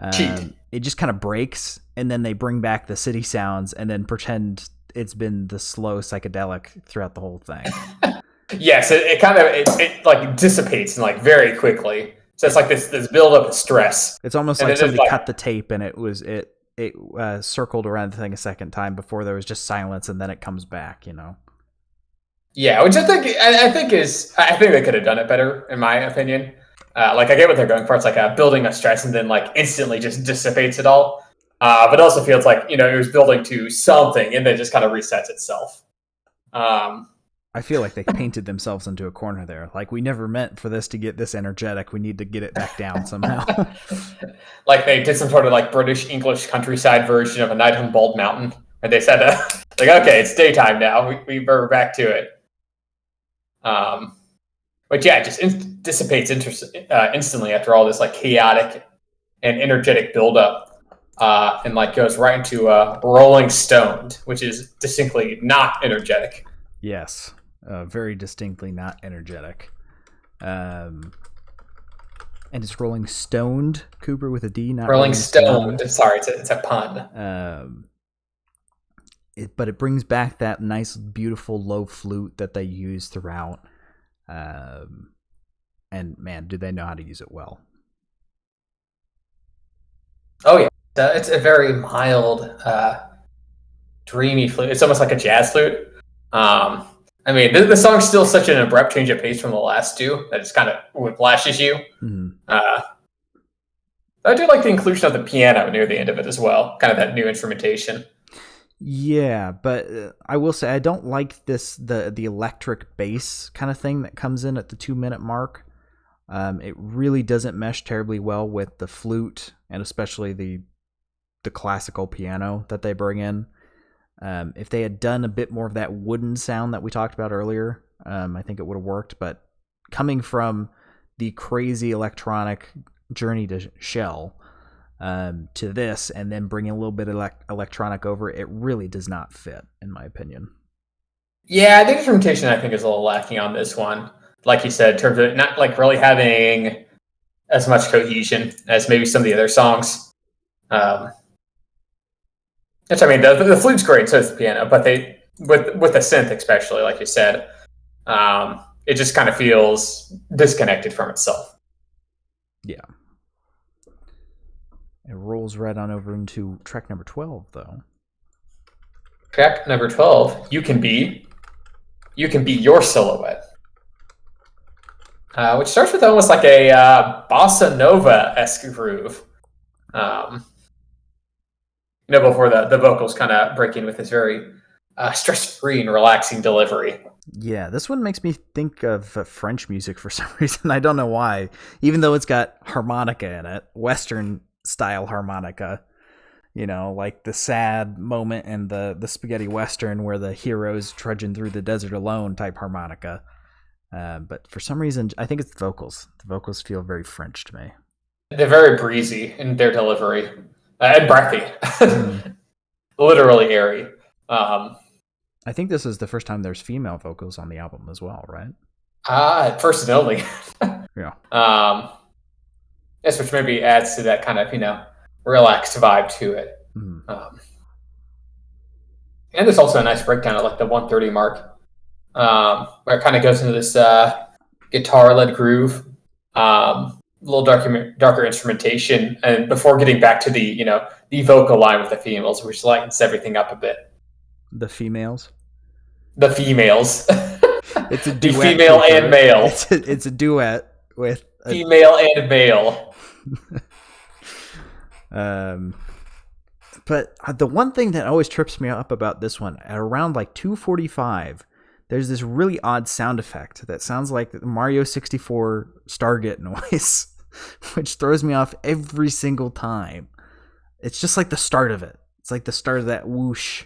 It just kind of breaks, and then they bring back the city sounds and then pretend it's been the slow psychedelic throughout the whole thing. Yes, it like dissipates and like very quickly. So it's like this buildup of stress. It's almost like somebody cut the tape and it circled around the thing a second time before there was just silence, and then it comes back. Yeah, which I think they could have done it better, in my opinion. Like I get what they're going for. It's like building a stress and then like instantly just dissipates it all. But it also feels like, it was building to something and then just kind of resets itself. I feel like they painted themselves into a corner there. Like, we never meant for this to get this energetic. We need to get it back down somehow. Like they did some sort of like British English countryside version of A Night on Bald Mountain. Where they said, like, okay, it's daytime now. We're back to it. which yeah, just dissipates instantly after all this like chaotic and energetic buildup, and like goes right into Rolling Stoned, which is distinctly not energetic. Yes, very distinctly not energetic. And it's Rolling Stoned, Cooper, with a D, not Rolling Stoned. Sorry, it's a pun. But it brings back that nice, beautiful low flute that they use throughout. And man, do they know how to use it well. Oh yeah, it's a very mild, dreamy flute. It's almost like a jazz flute. I mean, the song's still such an abrupt change of pace from the last two that it's kind of whiplashes you. Mm-hmm. I do like the inclusion of the piano near the end of it as well, kind of that new instrumentation. Yeah, but I will say I don't like the electric bass kind of thing that comes in at the 2-minute mark. It really doesn't mesh terribly well with the flute and especially the classical piano that they bring in. If they had done a bit more of that wooden sound that we talked about earlier, I think it would have worked. But coming from the crazy electronic Journey to Shell to this, and then bringing a little bit of electronic over, it really does not fit, in my opinion. Yeah, the instrumentation I think is a little lacking on this one. Like you said, in terms of not like really having as much cohesion as maybe some of the other songs. Which I mean, the flute's great, so is the piano, but they with the synth especially, like you said, it just kind of feels disconnected from itself. Yeah. It rolls right on over into track number 12, though. Track number 12, You Can Be Your Silhouette. Which starts with almost like a bossa nova-esque groove. Before the vocals kind of break in with this very stress-free and relaxing delivery. Yeah, this one makes me think of French music for some reason. I don't know why. Even though it's got harmonica in it, Western-style harmonica. Like the sad moment in the spaghetti Western where the hero's trudging through the desert alone type harmonica. But for some reason, I think it's the vocals. The vocals feel very French to me. They're very breezy in their delivery. And breathy. Literally airy. I think this is the first time there's female vocals on the album as well, right? First and only. Yeah. Yes, which maybe adds to that kind of, relaxed vibe to it. Mm. And there's also a nice breakdown at like the 1:30 mark, where it kind of goes into this guitar-led groove, a little darker instrumentation, and before getting back to the vocal line with the females, which lightens everything up a bit. The females. It's a duet. The female and male. It's a duet with female and male. But the one thing that always trips me up about this one, at around like 2:45, there's this really odd sound effect that sounds like the Mario 64 Stargate noise, which throws me off every single time. It's just like the start of it. It's like the start of that whoosh.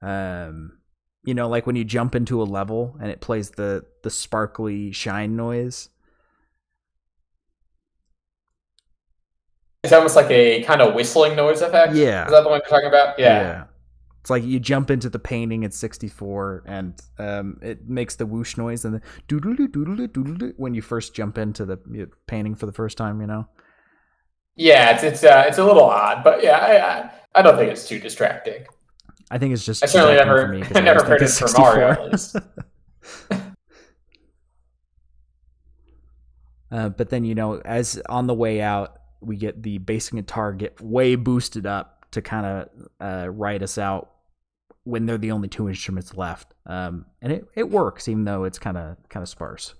Like when you jump into a level and it plays the sparkly shine noise. It's almost like a kind of whistling noise effect. Yeah. Is that the one you're talking about? Yeah. It's like you jump into the painting at 64 and it makes the whoosh noise and the doodle doodle when you first jump into the painting for the first time, Yeah, it's a little odd, but yeah, I don't think it's too distracting. I think it's just I certainly never heard it for Mario at least. But then, as on the way out, we get the bass and guitar get way boosted up to kind of ride us out when they're the only two instruments left. And it works, even though it's kind of sparse.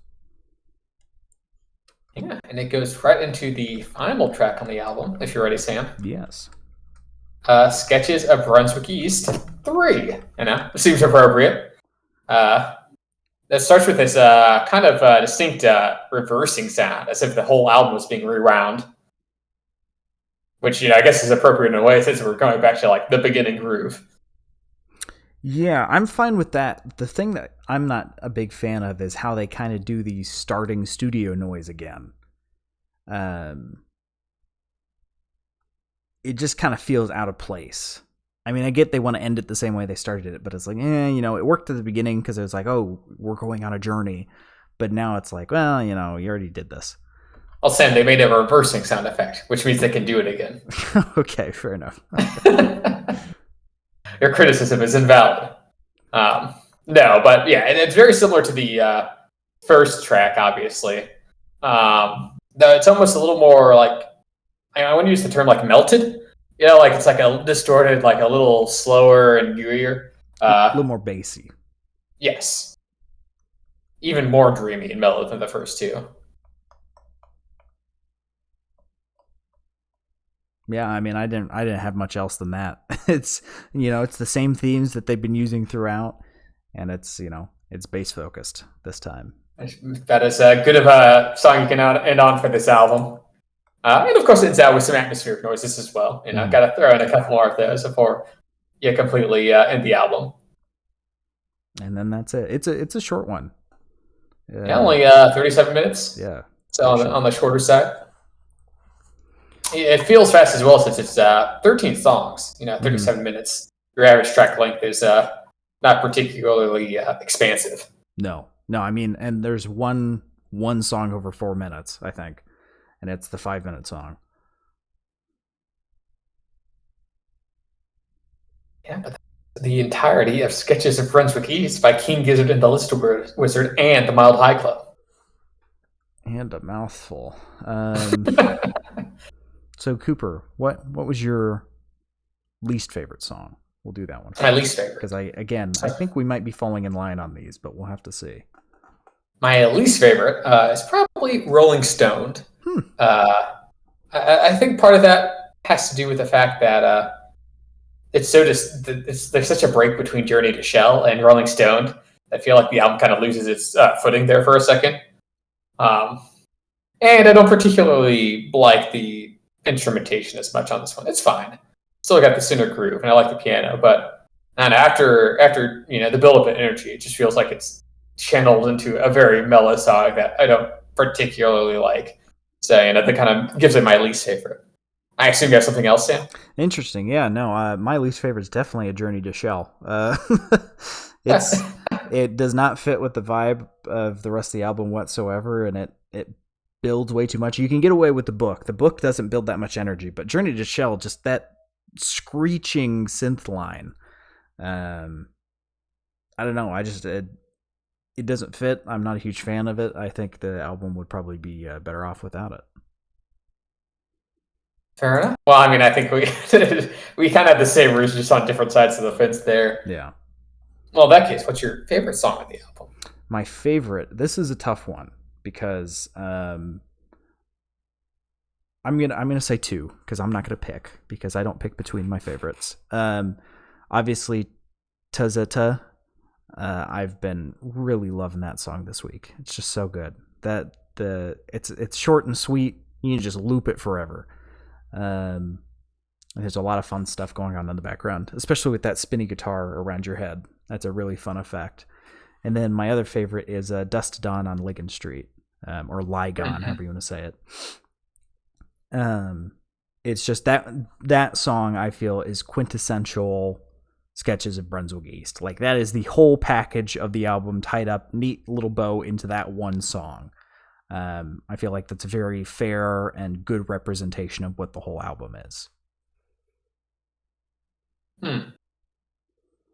Yeah, and it goes right into the final track on the album, if you're ready, Sam. Yes. Sketches of Brunswick East 3. It seems appropriate. That starts with this kind of distinct reversing sound, as if the whole album was being rewound. Which, I guess is appropriate in a way, since we're going back to like the beginning groove. Yeah, I'm fine with that. The thing that I'm not a big fan of is how they kind of do the starting studio noise again. It just kind of feels out of place. I mean, I get they want to end it the same way they started it, but it's like, it worked at the beginning because it was like, oh, we're going on a journey. But now it's like, well, you already did this. Well, Sam, they made a reversing sound effect, which means they can do it again. Okay, fair enough. Your criticism is invalid. No, but yeah, and it's very similar to the first track, obviously. Though it's almost a little more like, I want to use the term like melted. Like it's like a distorted, like a little slower and gooier. A little more bassy. Yes. Even more dreamy and mellow than the first two. Yeah, I mean, I didn't have much else than that. It's it's the same themes that they've been using throughout, and it's it's bass focused this time. That is good of a song you can end on for this album, and of course it ends out with some atmospheric noises as well. Got to throw in a couple more of those before you completely end the album. And then that's it. It's a short one. Yeah, only 37 minutes. Yeah, so on the shorter side. It feels fast as well since it's 13 songs, 37 minutes. Your average track length is not particularly expansive. No, I mean, and there's one song over 4 minutes, I think, and it's the 5-minute song. Yeah, but the entirety of Sketches of Brunswick East by King Gizzard and the Little Wizard and the Mild High Club. And a mouthful. So Cooper, what was your least favorite song? We'll do that one. My least favorite. Because I think we might be falling in line on these, but we'll have to see. My least favorite is probably Rolling Stoned. I think part of that has to do with the fact that there's such a break between Journey to Shell and Rolling Stoned. I feel like the album kind of loses its footing there for a second. And I don't particularly like the instrumentation as much on this one. It's fine. Still got the center groove, and I like the piano, but after the build-up of energy, it just feels like it's channeled into a very mellow song that I don't particularly like. So that kind of gives it my least favorite. I assume you have something else, Sam? Interesting. Yeah, no, my least favorite is definitely A Journey to Shell. It does not fit with the vibe of the rest of the album whatsoever, and it builds way too much. You can get away with the book. The book doesn't build that much energy, but Journey to Shell, just that screeching synth line. I don't know. It doesn't fit. I'm not a huge fan of it. I think the album would probably be better off without it. Fair enough. Well, I mean, I think we kind of have the same roots, just on different sides of the fence there. Yeah. Well, in that case, what's your favorite song on the album? My favorite. This is a tough one because I'm gonna say two because I'm not gonna pick because I don't pick between my favorites. Obviously, Tazeta. I've been really loving that song this week. It's just so good. It's short and sweet. You can just loop it forever. There's a lot of fun stuff going on in the background, especially with that spinny guitar around your head. That's a really fun effect. And then my other favorite is Dust to Dawn on Ligon Street, or Ligon, however you want to say it. It's just that song I feel is quintessential Sketches of Brunswick East. Like, that is the whole package of the album tied up, neat little bow into that one song. I feel like that's a very fair and good representation of what the whole album is.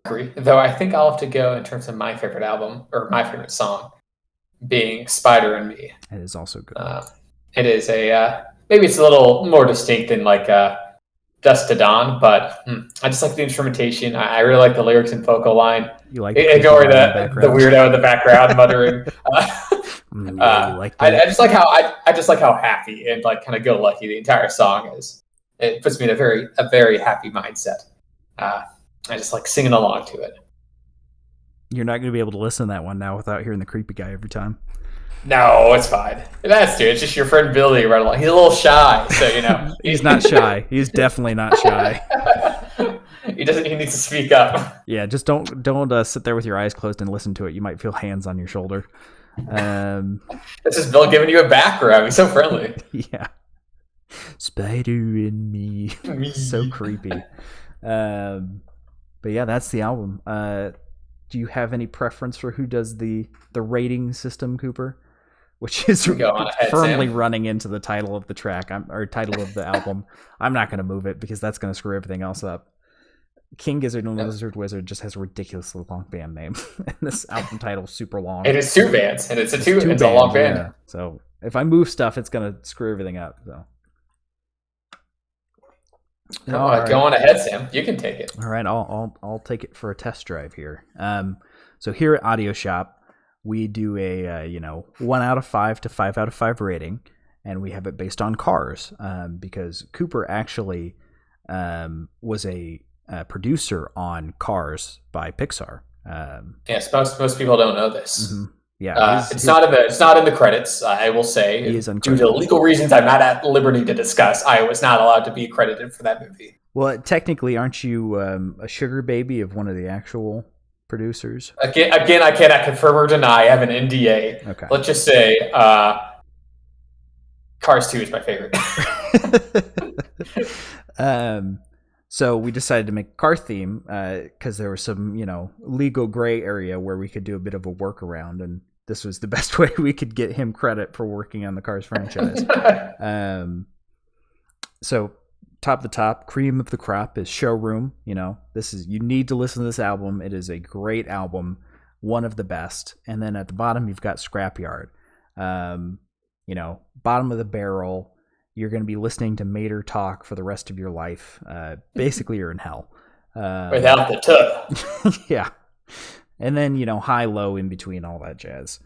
Agree. Though I think I'll have to go in terms of my favorite album, or my favorite song, being Spider and Me. It is also good. It is maybe it's a little more distinct than like Dust to Dawn, but I just like the instrumentation. I really like the lyrics and vocal line. You like ignore the weirdo in the background muttering. I just like how happy and like kind of go lucky the entire song is. It puts me in a very happy mindset. I just like singing along to it. You're not going to be able to listen to that one now without hearing the creepy guy every time. No, it's fine. That's dude. It's just your friend Billy right along. He's a little shy, so He's not shy. He's definitely not shy. He doesn't. He needs to speak up. Yeah, just don't sit there with your eyes closed and listen to it. You might feel hands on your shoulder. This is Bill giving you a back rub. He's so friendly. Yeah. Spider in me. So creepy. But yeah, that's the album. Do you have any preference for who does the rating system, Cooper? Which is firmly running into the title of the track, or title of the album. I'm not going to move it because that's going to screw everything else up. King Gizzard and Lizard Wizard just has a ridiculously long band name. And this album title is super long. And it's 2 bands, and it's a long band. Yeah. So if I move stuff, it's going to screw everything up. So. Go on ahead, Sam. You can take it. All right, I'll take it for a test drive here. So here at Audio Shop, we do a 1 out of 5 to 5 out of 5 rating, and we have it based on Cars, because Cooper actually was a producer on Cars by Pixar. Yes, most people don't know this. Mm-hmm. Yeah, it's not in the credits. I will say, due to legal reasons, I'm not at liberty to discuss. I was not allowed to be credited for that movie. Well, technically, aren't you a sugar baby of one of the actual producers? Again, I cannot confirm or deny. I have an NDA. Okay. Let's just say, Cars 2 is my favorite. So we decided to make a car theme because there was some, legal gray area where we could do a bit of a workaround, and this was the best way we could get him credit for working on the Cars franchise. So top to top, cream of the crop is Showroom. You need to listen to this album. It is a great album, one of the best. And then at the bottom, you've got Scrapyard. Bottom of the barrel. You're going to be listening to Mater talk for the rest of your life. Basically, you're in hell. Without the tub. Yeah. And then, high, low, in between, all that jazz,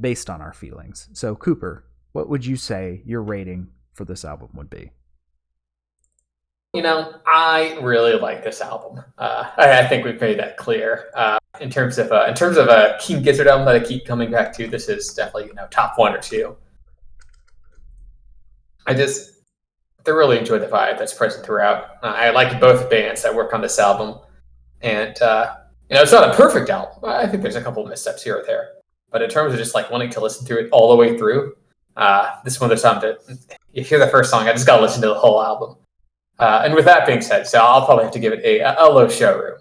based on our feelings. So, Cooper, what would you say your rating for this album would be? I really like this album. I think we've made that clear. In terms of a King Gizzard album that I keep coming back to, this is definitely top 1 or 2. I thoroughly enjoy the vibe that's present throughout. I like both bands that work on this album, and it's not a perfect album. I think there's a couple of missteps here or there, but in terms of just wanting to listen through it all the way through, this is one of those songs that you hear the first song, I just gotta listen to the whole album. And with that being said, so I'll probably have to give it a low Showroom.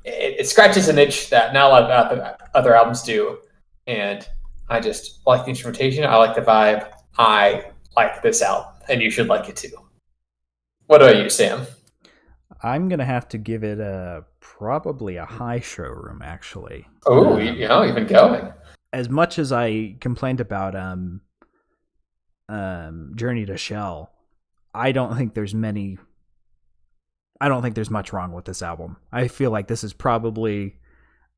It scratches an itch that not a lot of other albums do, and I just like the instrumentation. I like the vibe. I like this album, and you should like it too. What about you, Sam? I'm gonna have to give it probably a high Showroom, actually. Oh, you've been going. As much as I complained about Journey to Shell, I don't think there's much wrong with this album. I feel like this is probably,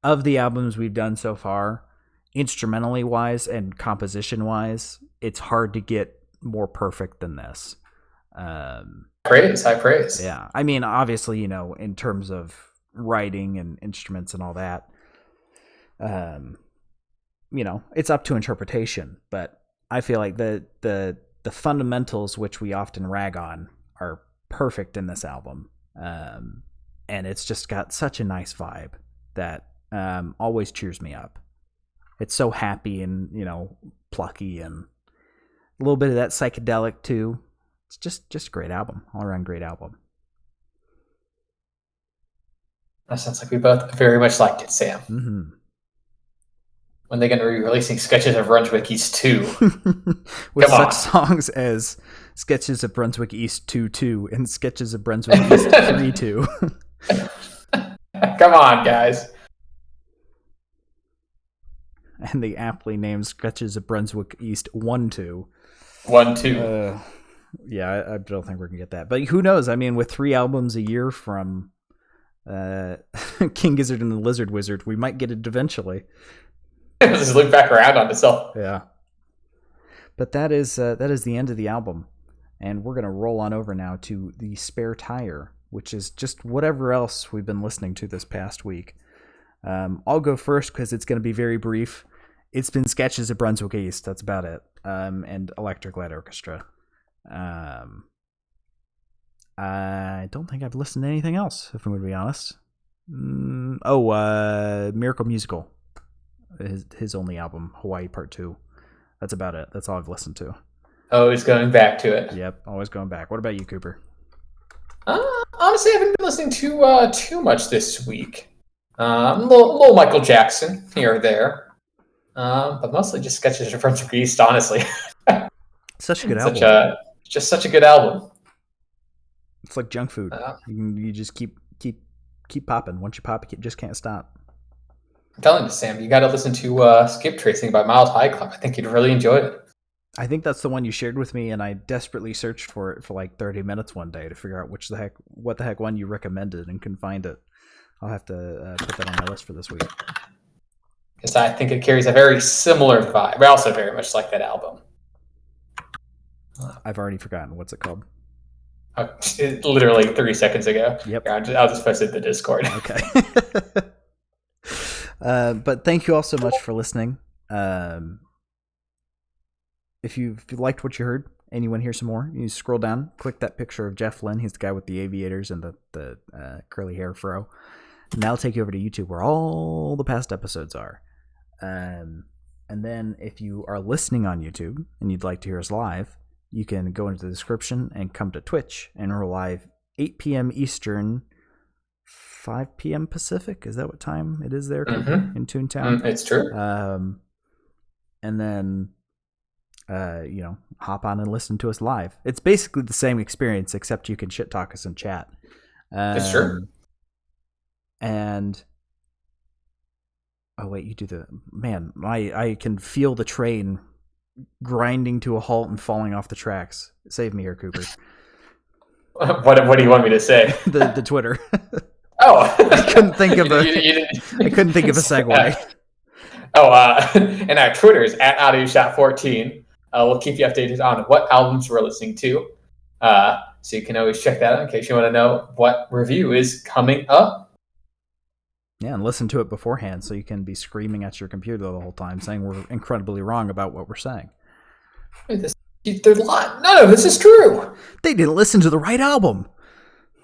of the albums we've done so far, instrumentally wise and composition wise, it's hard to get more perfect than this. High praise. Yeah. I mean, obviously, in terms of writing and instruments and all that, it's up to interpretation, but I feel like the fundamentals, which we often rag on, are perfect in this album. And it's just got such a nice vibe that always cheers me up. It's so happy and, plucky, and a little bit of that psychedelic too. It's just a great album, all around great album. That sounds like we both very much liked it, Sam. Mm-hmm. When are they going to be releasing Sketches of Brunswick East 2? With such songs as Sketches of Brunswick East 2-2 and Sketches of Brunswick East 3-2. Come on, guys. And the aptly named Sketches of Brunswick East 1-2. 1-2. Yeah, I don't think we're going to get that. But who knows? I mean, with 3 albums a year from King Gizzard and the Lizard Wizard, we might get it eventually. Just loop back around on itself. Yeah. But that is the end of the album. And we're going to roll on over now to the Spare Tire, which is just whatever else we've been listening to this past week. I'll go first because it's going to be very brief. It's been Sketches of Brunswick East. That's about it. And Electric Light Orchestra. I I don't think I've listened to anything else, if I'm going to be honest. Miracle Musical. His only album, Hawaii Part 2. That's about it. That's all I've listened to. Always going back to it. Yep, always going back. What about you, Cooper? Honestly, I haven't been listening to too much this week. Little Michael Jackson here or there. But mostly just Sketches of Brunswick East, honestly. Such a good album. Just such a good album. It's like junk food. You just keep popping. Once you pop, you just can't stop. I'm telling you, Sam, you got to listen to Skip Tracing by Miles High Club. I think you'd really enjoy it. I think that's the one you shared with me, and I desperately searched for it for like 30 minutes one day to figure out what the heck one you recommended, and couldn't find it. I'll have to put that on my list for this week. Because I think it carries a very similar vibe, but also very much like that album. I've already forgotten. What's it called? Literally 30 seconds ago. Yep. Yeah, I'll just post it in the Discord. Okay. But thank you all so much for listening. If you liked what you heard and you want to hear some more, you scroll down, click that picture of Jeff Lynne. He's the guy with the aviators and the curly hair fro. And that'll take you over to YouTube where all the past episodes are. And then if you are listening on YouTube and you'd like to hear us live, you can go into the description and come to Twitch, and we're live 8 p.m. Eastern, 5 p.m. Pacific. Is that what time it is there in Toontown? It's true. And then, hop on and listen to us live. It's basically the same experience, except you can shit talk us in chat. It's true. And oh wait, you do the man. I can feel the train grinding to a halt and falling off the tracks. Save me here, Cooper. What do you want me to say? the Twitter. Oh, I couldn't think of a segue. And our Twitter is at AudioShot14. We'll keep you updated on what albums we're listening to. So you can always check that out in case you want to know what review is coming up. Yeah, and listen to it beforehand so you can be screaming at your computer the whole time saying we're incredibly wrong about what we're saying. None of this is true. They didn't listen to the right album.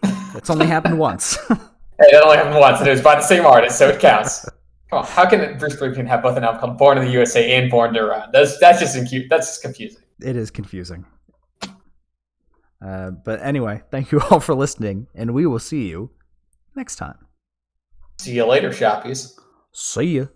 It's only happened once. Hey, that only happened once, and it was by the same artist, so it counts. Come on, how can Bruce Springsteen have both an album called Born in the USA and Born to Run? That's just confusing. It is confusing. But anyway, thank you all for listening, and we will see you next time. See you later, shoppies. See ya.